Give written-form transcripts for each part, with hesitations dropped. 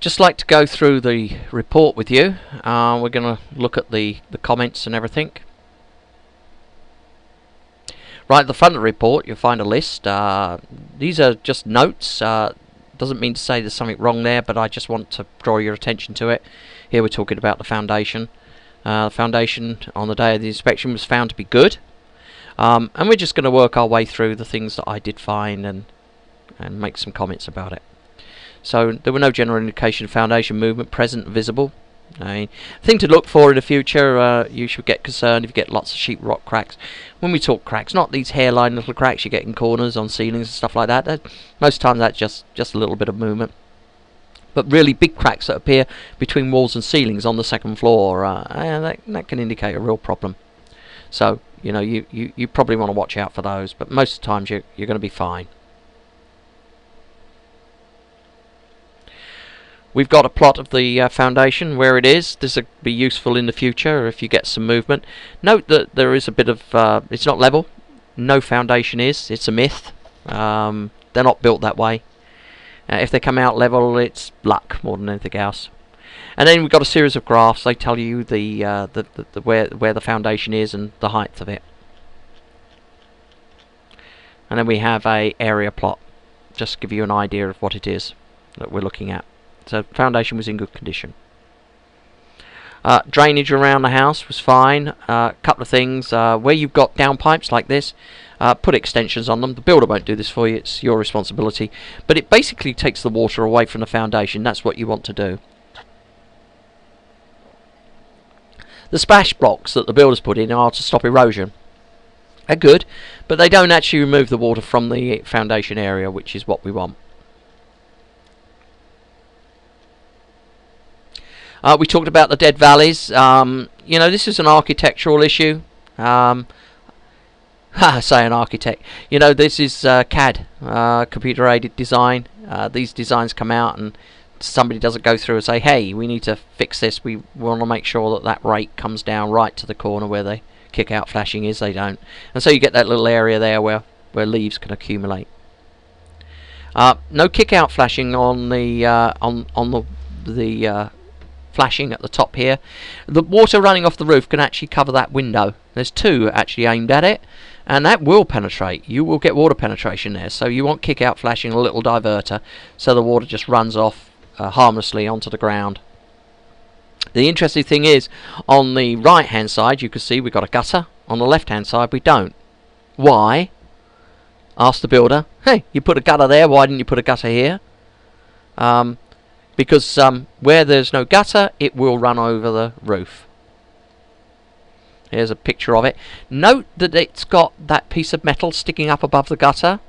Just like to go through the report with you. We're going to look at the comments and everything. Right at the front of the report you'll find a list. These are just notes. Doesn't mean to say there's something wrong there, but I just want to draw your attention to it. Here we're talking about the foundation. The foundation on the day of the inspection was found to be good. And we're just going to work our way through the things that I did find and make some comments about it. So there were no general indication of foundation movement present and visible. Thing to look for in the future, you should get concerned if you get lots of sheetrock cracks. When we talk cracks, not these hairline little cracks you get in corners on ceilings and stuff like that. Most times that's just a little bit of movement. But really big cracks that appear between walls and ceilings on the second floor, that can indicate a real problem. So you probably want to watch out for those, but most of the times you're going to be fine. We've got a plot of the foundation where it is. This will be useful in the future if you get some movement. Note that there is a bit of it's not level. No foundation is. It's a myth. They're not built that way. If they come out level, it's luck more than anything else. And then we've got a series of graphs. They tell you where the foundation is and the height of it. And then we have a area plot, just to give you an idea of what it is that we're looking at. So foundation was in good condition. Drainage around the house was fine. Couple of things. Where you've got downpipes like this, put extensions on them. The builder won't do this for you. It's your responsibility. But it basically takes the water away from the foundation. That's what you want to do. The splash blocks that the builders put in are to stop erosion. They're good, but they don't actually remove the water from the foundation area, which is what we want. We talked about the dead valleys. This is an architectural issue. I say an architect. This is CAD, computer-aided design. These designs come out and somebody doesn't go through and say, hey, we need to fix this. We want to make sure that rake comes down right to the corner where the kick-out flashing is. They don't. And so you get that little area there where leaves can accumulate. No kick-out flashing on the flashing at the top here. The water running off the roof can actually cover that window. There's two actually aimed at it, and that will penetrate. You will get water penetration there, so you want kick out flashing, a little diverter, so the water just runs off harmlessly onto the ground. The interesting thing is, on the right hand side you can see we've got a gutter. On the left hand side we don't. Why? Ask the builder. Hey, you put a gutter there, why didn't you put a gutter here? Because where there's no gutter, it will run over the roof. Here's a picture of it. Note that it's got that piece of metal sticking up above the gutter.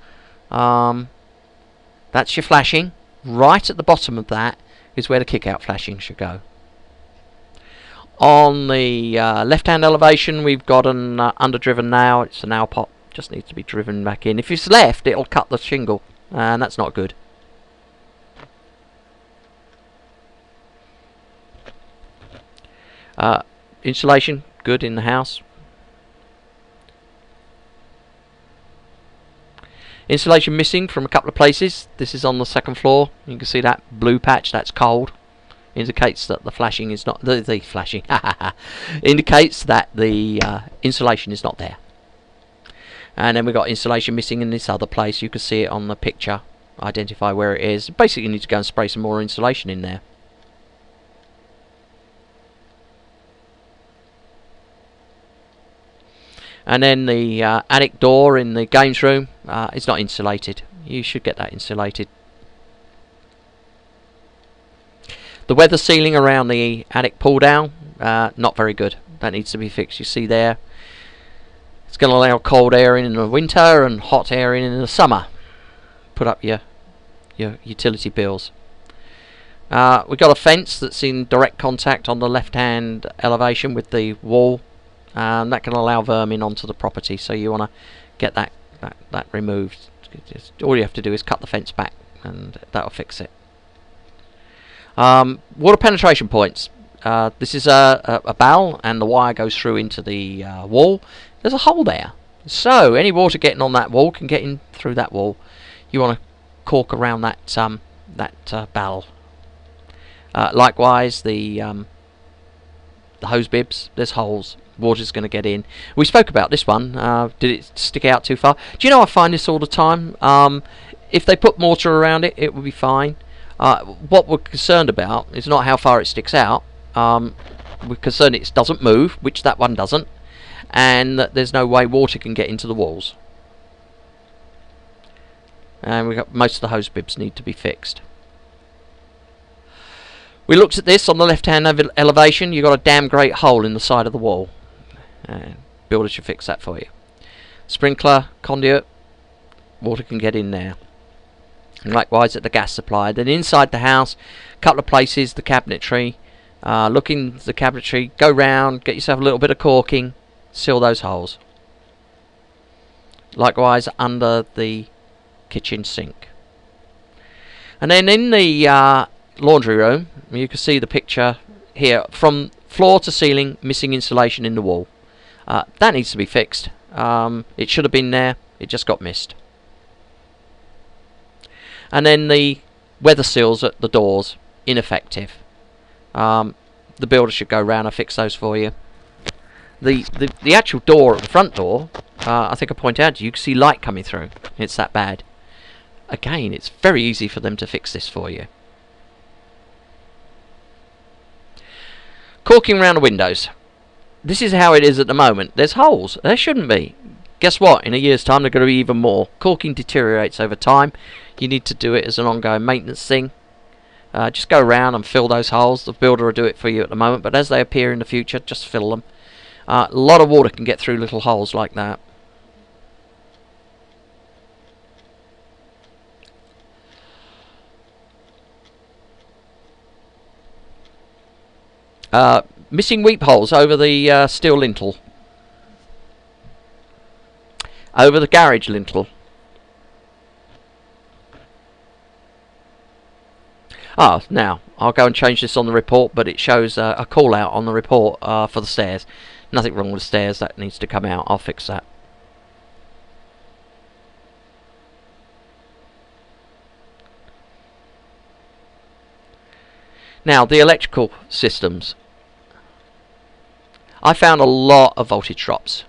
That's your flashing. Right at the bottom of that is where the kick-out flashing should go. On the left-hand elevation, we've got an underdriven nail. It's a nail pot. Just needs to be driven back in. If it's left, it'll cut the shingle, and that's not good. Insulation, good in the house. Insulation missing from a couple of places. This is on the second floor. You can see that blue patch, that's cold. Indicates that the flashing is not... The flashing indicates that the insulation is not there. And then we've got insulation missing in this other place. You can see it on the picture. Identify where it is. Basically you need to go and spray some more insulation in there. And then the attic door in the games room is not insulated. You should get that insulated. The weather sealing around the attic pull down, not very good. That needs to be fixed. You see there, it's going to allow cold air in the winter and hot air in the summer. Put up your utility bills. We've got a fence that's in direct contact on the left hand elevation with the wall. That can allow vermin onto the property, so you want to get that removed. All you have to do is cut the fence back and that'll fix it. Water penetration points. This is a bowel and the wire goes through into the wall. There's a hole there, so any water getting on that wall can get in through that wall. You want to cork around that bowel. Likewise, the hose bibs, there's holes. Water's going to get in. We spoke about this one. Did it stick out too far? Do you know I find this all the time? If they put mortar around it, it would be fine. What we're concerned about is not how far it sticks out. We're concerned it doesn't move, which that one doesn't, and that there's no way water can get into the walls. And we got most of the hose bibs need to be fixed. We looked at this on the left-hand elevation. You've got a damn great hole in the side of the wall. Builder should fix that for you. Sprinkler, conduit, water can get in there. And likewise at the gas supply. Then inside the house, a couple of places, the cabinetry. Look in the cabinetry, go round, get yourself a little bit of caulking, seal those holes. Likewise under the kitchen sink. And then in the laundry room, you can see the picture here, from floor to ceiling, missing insulation in the wall. That needs to be fixed. It should have been there, it just got missed. And then the weather seals at the doors, ineffective. The builder should go round and fix those for you. The actual door at the front door, I think I pointed out to you, you can see light coming through. It's that bad. Again, it's very easy for them to fix this for you. Caulking around the windows. This is how it is at the moment. There's holes. There shouldn't be. Guess what? In a year's time, they're going to be even more. Caulking deteriorates over time. You need to do it as an ongoing maintenance thing. Just go around and fill those holes. The builder will do it for you at the moment, but as they appear in the future, just fill them. A lot of water can get through little holes like that. Missing weep holes over the steel lintel. Over the garage lintel. Now, I'll go and change this on the report, but it shows a call out on the report for the stairs. Nothing wrong with the stairs, that needs to come out. I'll fix that. Now, the electrical systems. I found a lot of voltage drops.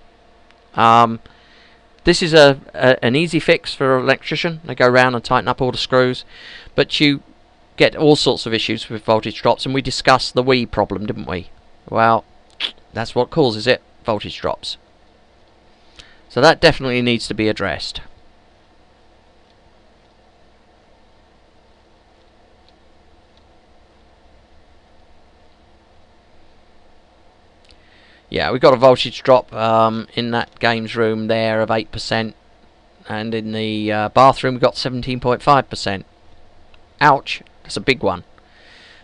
This is an easy fix for an electrician. They go around and tighten up all the screws, but you get all sorts of issues with voltage drops, and we discussed the Wii problem, didn't we? Well, that's what causes it, voltage drops. So that definitely needs to be addressed. Yeah, we've got a voltage drop in that games room there of 8%, and in the bathroom we've got 17.5%. Ouch, that's a big one.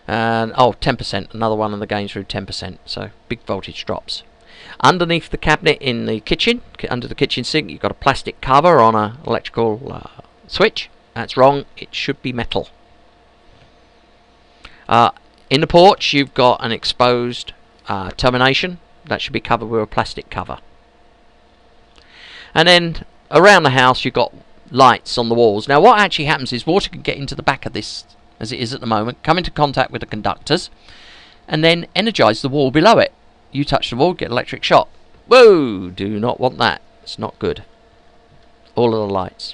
And 10%, another one in the games room, 10%. So big voltage drops. Underneath the cabinet in the kitchen, under the kitchen sink, you've got a plastic cover on an electrical switch. That's wrong, it should be metal. In the porch you've got an exposed termination. That should be covered with a plastic cover. And then around the house you've got lights on the walls. Now what actually happens is water can get into the back of this, as it is at the moment, come into contact with the conductors, and then energise the wall below it. You touch the wall, get electric shock. Whoa! Do not want that. It's not good. All of the lights,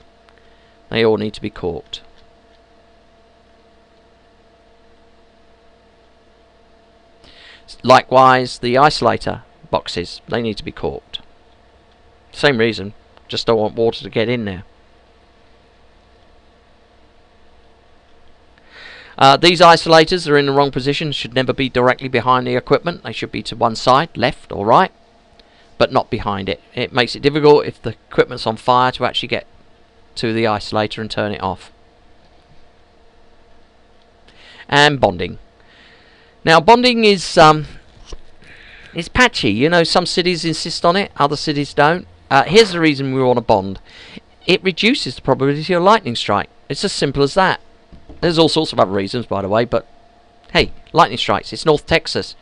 they all need to be caulked. Likewise, the isolator boxes, they need to be caulked. Same reason, just don't want water to get in there. These isolators are in the wrong position, should never be directly behind the equipment. They should be to one side, left or right, but not behind it. It makes it difficult if the equipment's on fire to actually get to the isolator and turn it off. And bonding. Now bonding is patchy. You know, some cities insist on it, other cities don't. Here's the reason we want to bond. It reduces the probability of a lightning strike. It's as simple as that. There's all sorts of other reasons, by the way, but hey, lightning strikes. It's North Texas.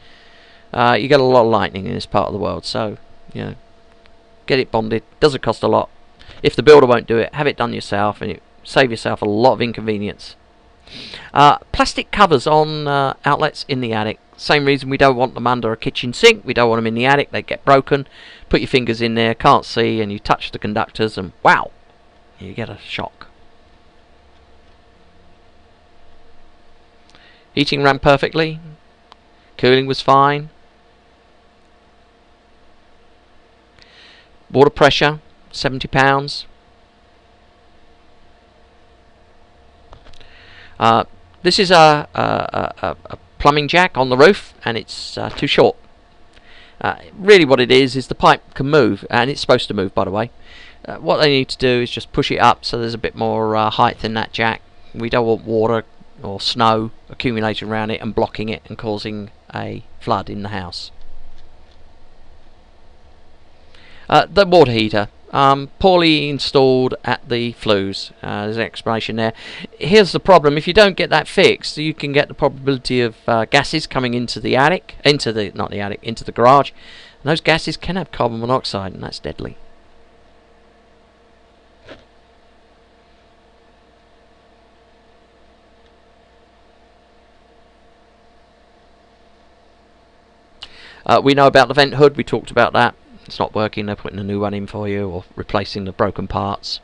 You get a lot of lightning in this part of the world, so you know, get it bonded. Doesn't cost a lot. If the builder won't do it, have it done yourself, and you save yourself a lot of inconvenience. Plastic covers on outlets in the attic. Same reason we don't want them under a kitchen sink. We don't want them in the attic. They get broken. Put your fingers in there, can't see, and you touch the conductors, and wow, you get a shock. Heating ran perfectly. Cooling was fine. Water pressure, 70 pounds. This is a plumbing jack on the roof, and it's too short. Really what it is the pipe can move, and it's supposed to move, by the way. What they need to do is just push it up so there's a bit more height in that jack. We don't want water or snow accumulating around it and blocking it and causing a flood in the house. The water heater, poorly installed at the flues. There's an explanation there. Here's the problem: if you don't get that fixed, you can get the probability of gases coming into the attic, into the garage. And those gases can have carbon monoxide, and that's deadly. We know about the vent hood. We talked about that. It's not working. They're putting a new one in for you, or replacing the broken parts.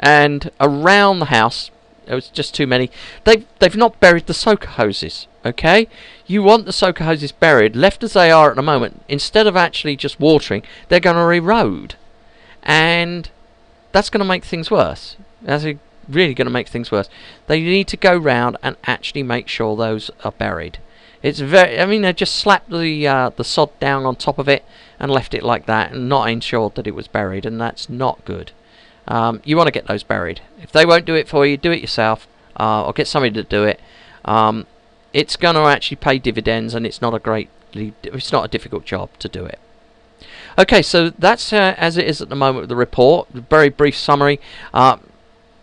And around the house, it was just too many. They've not buried the soaker hoses. Okay, you want the soaker hoses buried, left as they are at the moment. Instead of actually just watering, they're going to erode, and that's going to make things worse. That's really going to make things worse. They need to go round and actually make sure those are buried. It's very. I mean, they just slapped the sod down on top of it and left it like that, and not ensured that it was buried, and that's not good. You want to get those buried. If they won't do it for you, do it yourself, or get somebody to do it. It's going to actually pay dividends, and it's not a difficult job to do it. Okay, so that's as it is at the moment with the report. Very brief summary.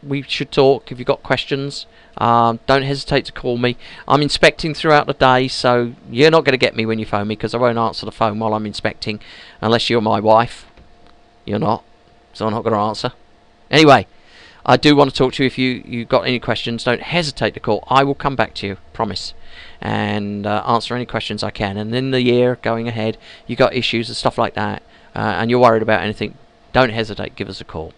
We should talk if you've got questions. Don't hesitate to call me. I'm inspecting throughout the day, so you're not going to get me when you phone me, because I won't answer the phone while I'm inspecting, unless you're my wife. You're not, so I'm not going to answer. Anyway, I do want to talk to you. If you've got any questions, don't hesitate to call. I will come back to you, promise, and answer any questions I can. And in the year going ahead, you got issues and stuff like that, and you're worried about anything, don't hesitate, give us a call.